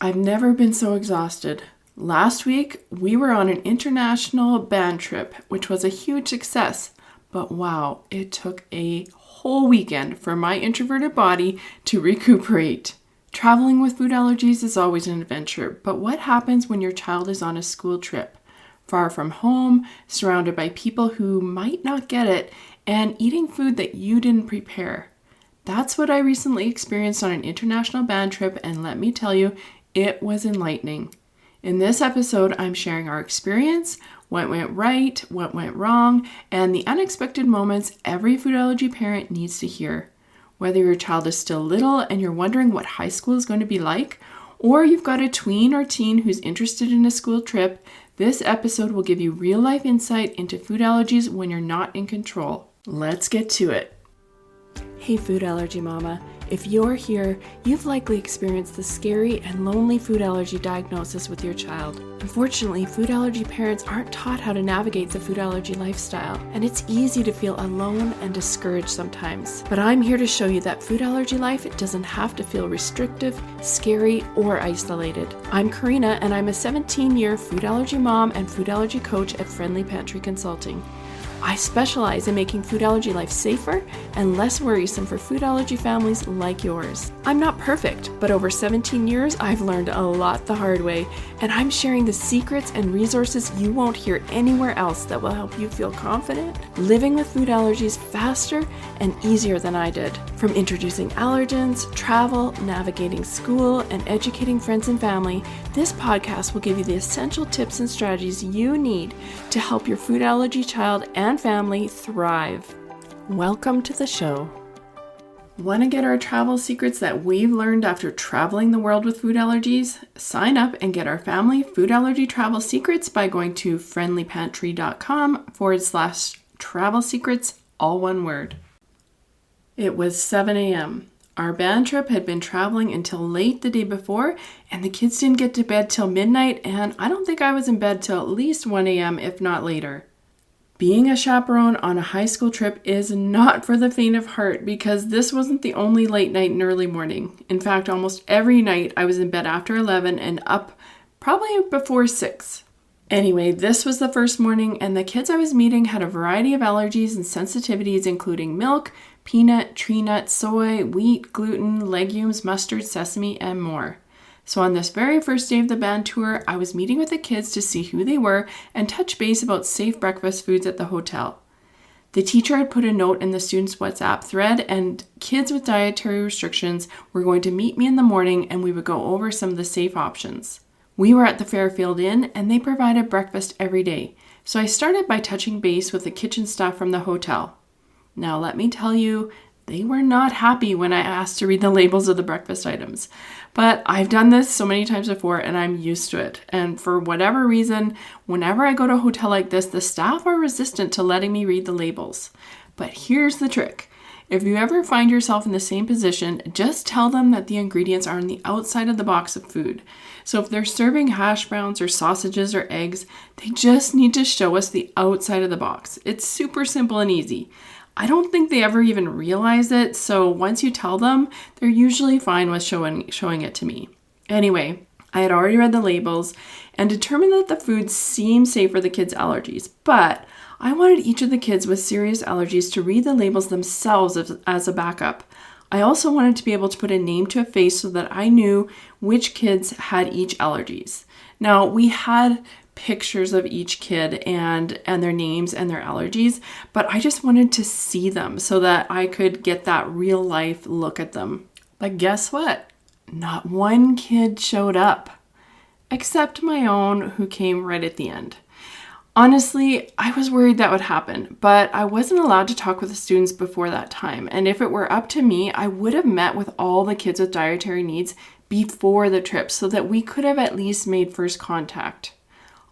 I've never been so exhausted. Last week, we were on an international band trip, which was a huge success. But wow, it took a whole weekend for my introverted body to recuperate. Traveling with food allergies is always an adventure, but what happens when your child is on a school trip? Far from home, surrounded by people who might not get it, and eating food that you didn't prepare. That's what I recently experienced on an international band trip, and let me tell you, it was enlightening. In this episode, I'm sharing our experience, what went right, what went wrong, and the unexpected moments every food allergy parent needs to hear. Whether your child is still little and you're wondering what high school is going to be like, or you've got a tween or teen who's interested in a school trip, this episode will give you real-life insight into food allergies when you're not in control. Let's get to it. Hey food allergy mama, if you're here, you've likely experienced the scary and lonely food allergy diagnosis with your child. Unfortunately, food allergy parents aren't taught how to navigate the food allergy lifestyle, and it's easy to feel alone and discouraged sometimes. But I'm here to show you that food allergy life doesn't have to feel restrictive, scary, or isolated. I'm Corinna, and I'm a 17-year food allergy mom and food allergy coach at Friendly Pantry Consulting. I specialize in making food allergy life safer and less worrisome for food allergy families like yours. I'm not perfect, but over 17 years, I've learned a lot the hard way, and I'm sharing the secrets and resources you won't hear anywhere else that will help you feel confident living with food allergies faster and easier than I did. From introducing allergens, travel, navigating school, and educating friends and family, this podcast will give you the essential tips and strategies you need to help your food allergy child and family thrive. Welcome to the show. Want to get our travel secrets that we've learned after traveling the world with food allergies? Sign up and get our family food allergy travel secrets by going to friendlypantry.com/travel secrets, all one word. It was 7 a.m. Our band trip had been traveling until late the day before, and the kids didn't get to bed till midnight, and I don't think I was in bed till at least 1 a.m., if not later. Being a chaperone on a high school trip is not for the faint of heart because this wasn't the only late night and early morning. In fact, almost every night I was in bed after 11 and up probably before 6. Anyway, this was the first morning, and the kids I was meeting had a variety of allergies and sensitivities, including milk, peanut, tree nut, soy, wheat, gluten, legumes, mustard, sesame, and more. So on this very first day of the band tour, I was meeting with the kids to see who they were and touch base about safe breakfast foods at the hotel. The teacher had put a note in the students' WhatsApp thread, and kids with dietary restrictions were going to meet me in the morning and we would go over some of the safe options. We were at the Fairfield Inn and they provided breakfast every day. So I started by touching base with the kitchen staff from the hotel. Now let me tell you, they were not happy when I asked to read the labels of the breakfast items. But I've done this so many times before and I'm used to it. And for whatever reason, whenever I go to a hotel like this, the staff are resistant to letting me read the labels. But here's the trick. If you ever find yourself in the same position, just tell them that the ingredients are on the outside of the box of food. So if they're serving hash browns or sausages or eggs, they just need to show us the outside of the box. It's super simple and easy. I don't think they ever even realize it, so once you tell them, they're usually fine with showing it to me. Anyway, I had already read the labels and determined that the food seemed safe for the kids' allergies, but I wanted each of the kids with serious allergies to read the labels themselves as a backup. I also wanted to be able to put a name to a face so that I knew which kids had each allergies. Now, we had pictures of each kid and their names and their allergies, but I just wanted to see them so that I could get that real life look at them. But guess what? Not one kid showed up, except my own, who came right at the end. Honestly, I was worried that would happen, but I wasn't allowed to talk with the students before that time, and if it were up to me, I would have met with all the kids with dietary needs before the trip so that we could have at least made first contact.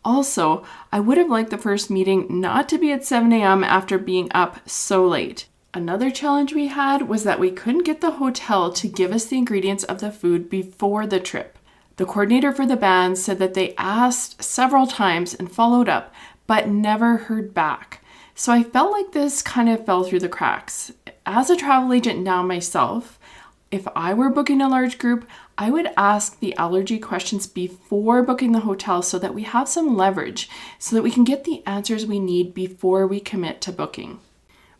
Also, I would have liked the first meeting not to be at 7 a.m. after being up so late. Another challenge we had was that we couldn't get the hotel to give us the ingredients of the food before the trip. The coordinator for the band said that they asked several times and followed up, but never heard back. So I felt like this kind of fell through the cracks. As a travel agent now myself, if I were booking a large group, I would ask the allergy questions before booking the hotel so that we have some leverage, so that we can get the answers we need before we commit to booking.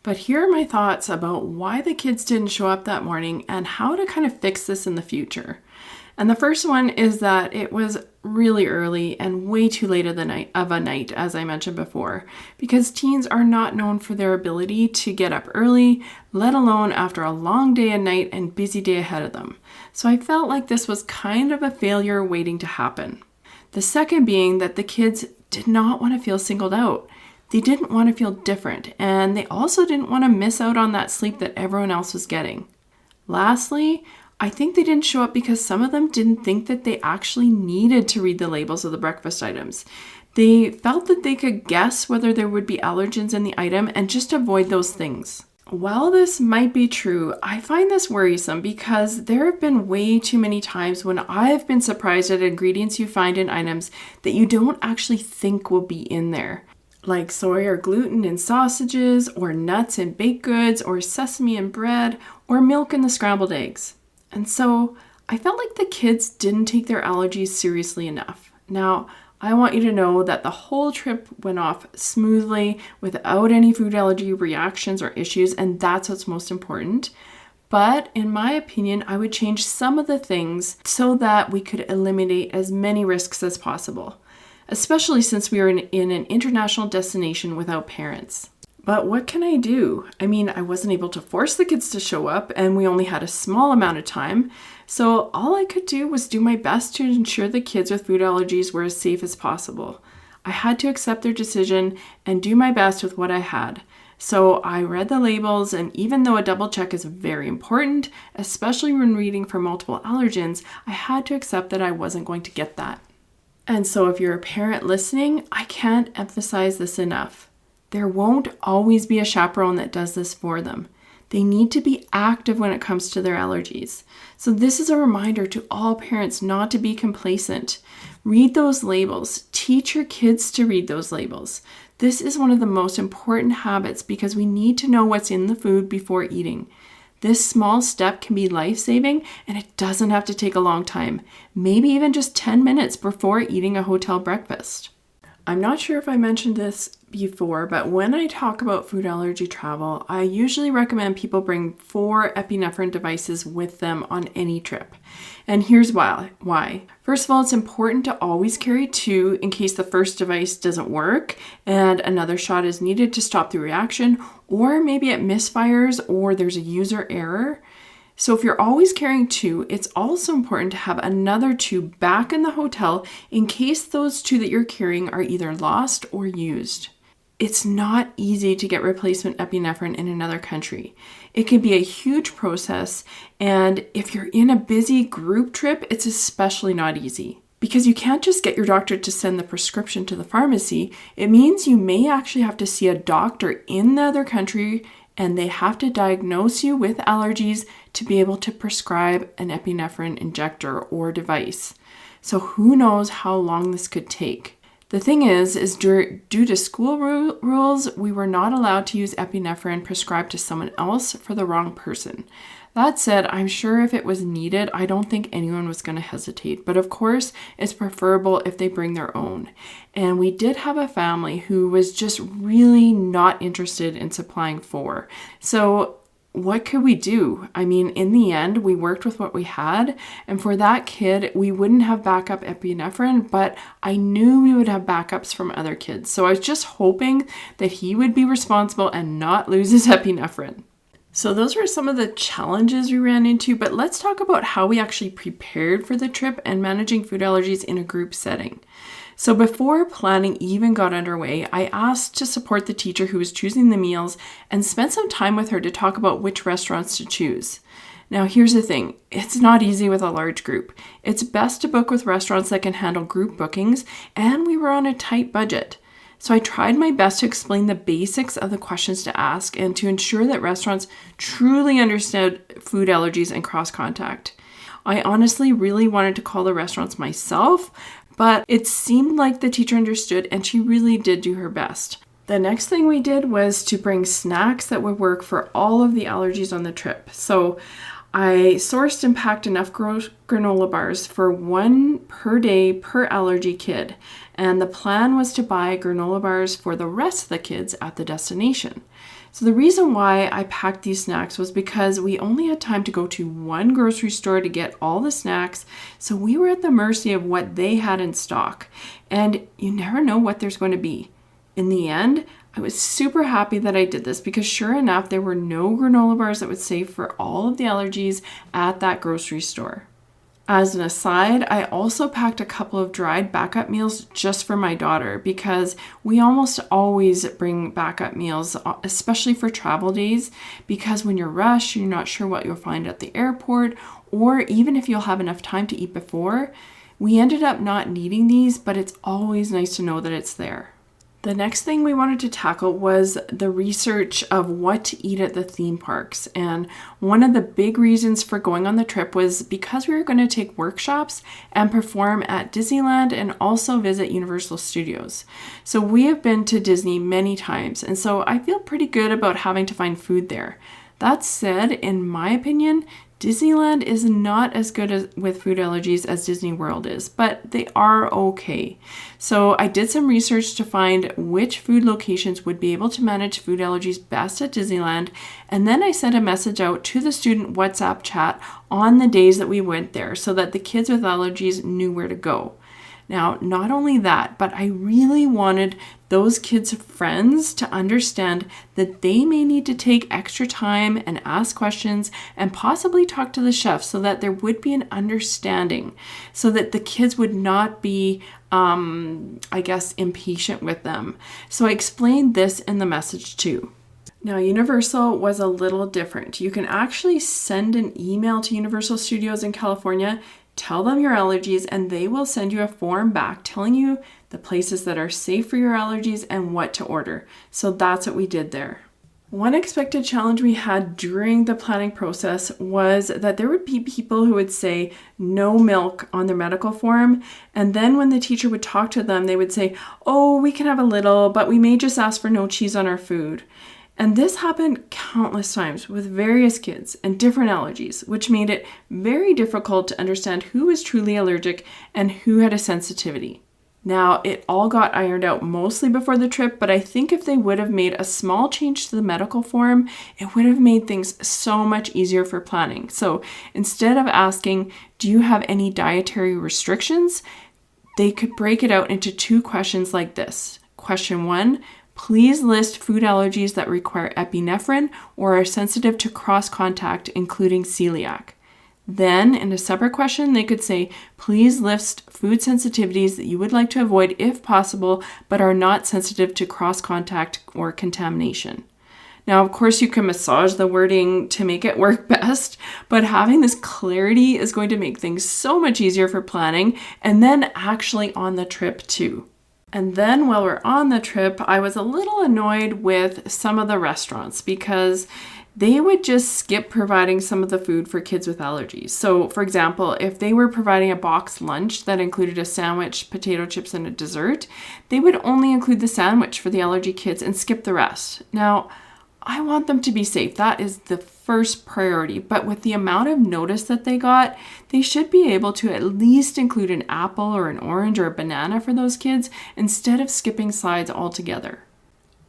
But here are my thoughts about why the kids didn't show up that morning and how to kind of fix this in the future. And the first one is that it was really early and way too late of a night, as I mentioned before, because teens are not known for their ability to get up early, let alone after a long day and night and busy day ahead of them. So I felt like this was kind of a failure waiting to happen. The second being that the kids did not want to feel singled out. They didn't want to feel different, and they also didn't want to miss out on that sleep that everyone else was getting. Lastly, I think they didn't show up because some of them didn't think that they actually needed to read the labels of the breakfast items. They felt that they could guess whether there would be allergens in the item and just avoid those things. While this might be true, I find this worrisome because there have been way too many times when I've been surprised at ingredients you find in items that you don't actually think will be in there, like soy or gluten in sausages, or nuts in baked goods, or sesame in bread, or milk in the scrambled eggs. And so I felt like the kids didn't take their allergies seriously enough. Now, I want you to know that the whole trip went off smoothly without any food allergy reactions or issues, and that's what's most important. But in my opinion, I would change some of the things so that we could eliminate as many risks as possible, especially since we are in an international destination without parents. But what can I do? I mean, I wasn't able to force the kids to show up, and we only had a small amount of time. So all I could do was do my best to ensure the kids with food allergies were as safe as possible. I had to accept their decision and do my best with what I had. So I read the labels, and even though a double check is very important, especially when reading for multiple allergens, I had to accept that I wasn't going to get that. And so if you're a parent listening, I can't emphasize this enough. There won't always be a chaperone that does this for them. They need to be active when it comes to their allergies. So this is a reminder to all parents not to be complacent. Read those labels. Teach your kids to read those labels. This is one of the most important habits because we need to know what's in the food before eating. This small step can be life-saving, and it doesn't have to take a long time, maybe even just 10 minutes before eating a hotel breakfast. I'm not sure if I mentioned this before, but when I talk about food allergy travel, I usually recommend people bring 4 epinephrine devices with them on any trip. And here's why. First of all, it's important to always carry 2 in case the first device doesn't work and another shot is needed to stop the reaction, or maybe it misfires or there's a user error. So if you're always carrying 2, it's also important to have another 2 back in the hotel in case those 2 that you're carrying are either lost or used. It's not easy to get replacement epinephrine in another country. It can be a huge process, and if you're in a busy group trip, it's especially not easy. Because you can't just get your doctor to send the prescription to the pharmacy. It means you may actually have to see a doctor in the other country, and they have to diagnose you with allergies to be able to prescribe an epinephrine injector or device. So who knows how long this could take. The thing is due to school rules, we were not allowed to use epinephrine prescribed to someone else for the wrong person. That said, I'm sure if it was needed, I don't think anyone was going to hesitate. But of course, it's preferable if they bring their own. And we did have a family who was just really not interested in supplying 4. So what could we do? I mean, in the end, we worked with what we had. And for that kid, we wouldn't have backup epinephrine, but I knew we would have backups from other kids. So I was just hoping that he would be responsible and not lose his epinephrine. So those were some of the challenges we ran into, but let's talk about how we actually prepared for the trip and managing food allergies in a group setting. So before planning even got underway, I asked to support the teacher who was choosing the meals and spent some time with her to talk about which restaurants to choose. Now, here's the thing. It's not easy with a large group. It's best to book with restaurants that can handle group bookings, and we were on a tight budget. So I tried my best to explain the basics of the questions to ask and to ensure that restaurants truly understood food allergies and cross-contact. I honestly really wanted to call the restaurants myself, but it seemed like the teacher understood and she really did do her best. The next thing we did was to bring snacks that would work for all of the allergies on the trip. So I sourced and packed enough granola bars for 1 per day per allergy kid, and the plan was to buy granola bars for the rest of the kids at the destination. So the reason why I packed these snacks was because we only had time to go to one grocery store to get all the snacks, so we were at the mercy of what they had in stock, and you never know what there's going to be. In the end, I was super happy that I did this because sure enough, there were no granola bars that would save for all of the allergies at that grocery store. As an aside, I also packed a couple of dried backup meals just for my daughter because we almost always bring backup meals, especially for travel days, because when you're rushed, you're not sure what you'll find at the airport, or even if you'll have enough time to eat before. We ended up not needing these, but it's always nice to know that it's there. The next thing we wanted to tackle was the research of what to eat at the theme parks. And one of the big reasons for going on the trip was because we were going to take workshops and perform at Disneyland and also visit Universal Studios. So we have been to Disney many times, and so I feel pretty good about having to find food there. That said, in my opinion, Disneyland is not as good with food allergies as Disney World is, but they are okay. So I did some research to find which food locations would be able to manage food allergies best at Disneyland, and then I sent a message out to the student WhatsApp chat on the days that we went there so that the kids with allergies knew where to go. Now, not only that, but I really wanted those kids' friends to understand that they may need to take extra time and ask questions and possibly talk to the chef so that there would be an understanding, so that the kids would not be, impatient with them. So I explained this in the message too. Now, Universal was a little different. You can actually send an email to Universal Studios in California, tell them your allergies, and they will send you a form back telling you the places that are safe for your allergies and what to order. So that's what we did there. One expected challenge we had during the planning process was that there would be people who would say no milk on their medical form, and then when the teacher would talk to them, they would say, "Oh, we can have a little, but we may just ask for no cheese on our food." And this happened countless times with various kids and different allergies, which made it very difficult to understand who was truly allergic and who had a sensitivity. Now, it all got ironed out mostly before the trip, but I think if they would have made a small change to the medical form, it would have made things so much easier for planning. So instead of asking, "Do you have any dietary restrictions?" they could break it out into 2 questions like this. Question 1, please list food allergies that require epinephrine or are sensitive to cross-contact, including celiac. Then, in a separate question, they could say, please list food sensitivities that you would like to avoid if possible, but are not sensitive to cross-contact or contamination. Now, of course, you can massage the wording to make it work best, but having this clarity is going to make things so much easier for planning and then actually on the trip too. And then while we're on the trip, I was a little annoyed with some of the restaurants because they would just skip providing some of the food for kids with allergies. So, for example, if they were providing a boxed lunch that included a sandwich, potato chips, and a dessert, they would only include the sandwich for the allergy kids and skip the rest. Now, I want them to be safe. That is the first priority. But with the amount of notice that they got, they should be able to at least include an apple or an orange or a banana for those kids instead of skipping sides altogether.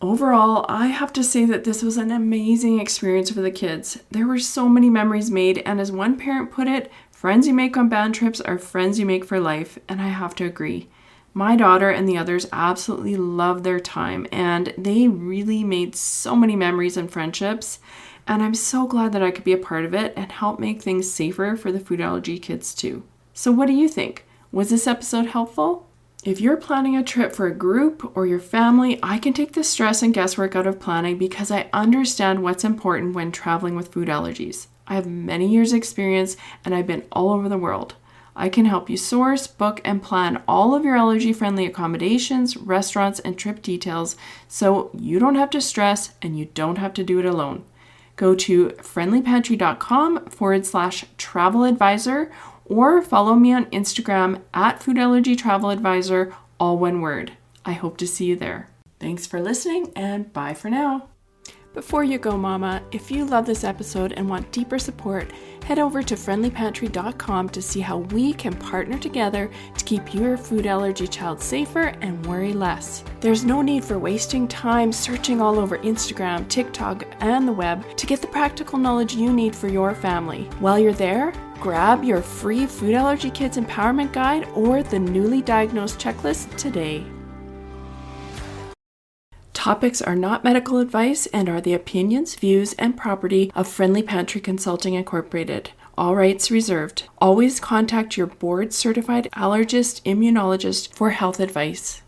Overall, I have to say that this was an amazing experience for the kids. There were so many memories made, and as one parent put it, friends you make on band trips are friends you make for life, and I have to agree. My daughter and the others absolutely loved their time, and they really made so many memories and friendships, and I'm so glad that I could be a part of it and help make things safer for the food allergy kids too. So what do you think? Was this episode helpful? If you're planning a trip for a group or your family, I can take the stress and guesswork out of planning because I understand what's important when traveling with food allergies. I have many years' experience and I've been all over the world. I can help you source, book, and plan all of your allergy-friendly accommodations, restaurants, and trip details so you don't have to stress and you don't have to do it alone. Go to friendlypantry.com/travel advisor or follow me on Instagram @foodallergytraveladvisor, all one word. I hope to see you there. Thanks for listening and bye for now. Before you go, Mama, if you love this episode and want deeper support, head over to friendlypantry.com to see how we can partner together to keep your food allergy child safer and worry less. There's no need for wasting time searching all over Instagram, TikTok, and the web to get the practical knowledge you need for your family. While you're there, grab your free Food Allergy Kids Empowerment Guide or the newly diagnosed checklist today. Topics are not medical advice and are the opinions, views, and property of Friendly Pantry Consulting Incorporated. All rights reserved. Always contact your board-certified allergist, immunologist for health advice.